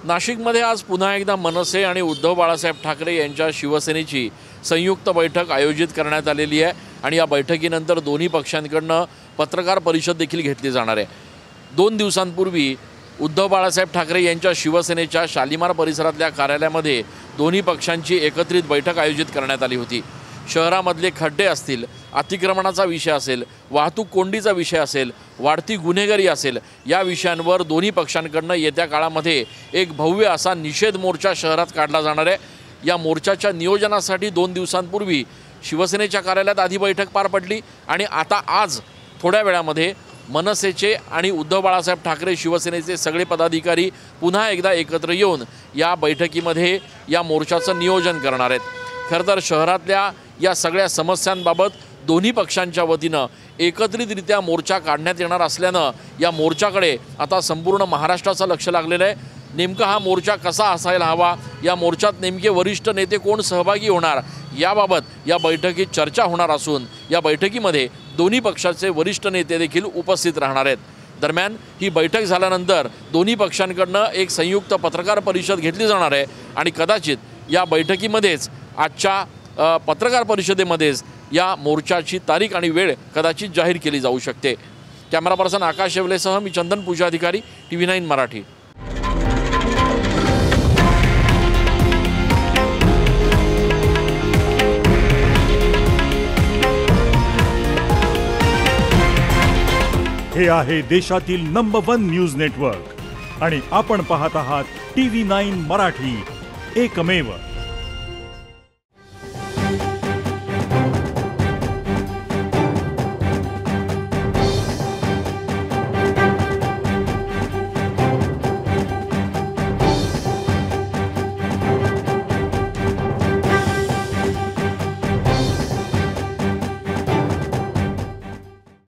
नाशिकमध्ये आज पुन्हा एकदा मनसे आणि उद्धव बाळासाहेब ठाकरे यांच्या शिवसेनेची संयुक्त बैठक आयोजित करण्यात आलेली आहे आणि या बैठकीनंतर दोन्ही पक्षांकडून पत्रकार परिषद देखील घेतली जाणार आहे। 2 दिवसांपूर्वी उद्धव बाळासाहेब ठाकरे यांच्या शिवसेनेच्या शालिमार परिसरातल्या कार्यालयामध्ये दोन्ही पक्षांची एकत्रित बैठक आयोजित करण्यात आली होती। शहरामधले खड्डे असतील, अतिक्रमणाचा विषय असेल, वाहतूक कोंडीचा विषय असेल, वाढती गुन्हेगारी असेल, या विषयांवर दोन्ही पक्षांकडून येत्या काळामध्ये एक भव्य असा निषेध मोर्चा शहरात काढला जाणार आहे। या मोर्चाच्या नियोजनासाठी 2 दिवसांपूर्वी शिवसेनेच्या कार्यालयात आधी बैठक पार पडली आणि आता आज थोड्या वेळामध्ये मनसेचे आणि उद्धव बाळासाहेब ठाकरे शिवसेनेचे सगळे पदाधिकारी पुन्हा एकदा एकत्र येऊन या बैठकीमध्ये या मोर्चाचं नियोजन करणार आहेत। खरं तर शहरातल्या या सगळ्या समस्यांबाबत दोन्ही पक्षांच्या वतीनं एकत्रितरित्या मोर्चा काढण्यात येणार असल्यानं या मोर्चाकडे आता संपूर्ण महाराष्ट्राचं लक्ष लागलेलं आहे। नेमका हा मोर्चा कसा असायला हवा, या मोर्चात नेमके वरिष्ठ नेते कोण सहभागी होणार, याबाबत या बैठकीत चर्चा होणार असून या बैठकीमध्ये दोन्ही पक्षाचे वरिष्ठ नेते देखील उपस्थित राहणार आहेत। दरम्यान ही बैठक झाल्यानंतर दोन्ही पक्षांकडून एक संयुक्त पत्रकार परिषद घेतली जाणार आहे आणि कदाचित या बैठकीमध्येच आजच्या पत्रकार परिषदेमध्येच या मोर्चाची तारीख आणि वेळ कदाचित जाहीर केली जाऊ शकते। कॅमेरा पर्सन आकाश शेवलेसह मी चंदन पूजाधिकारी, TV9 मराठी। हे आहे देशातील नंबर 1 न्यूज नेटवर्क आणि आपण पाहत आहात TV9 मराठी, एकमेव।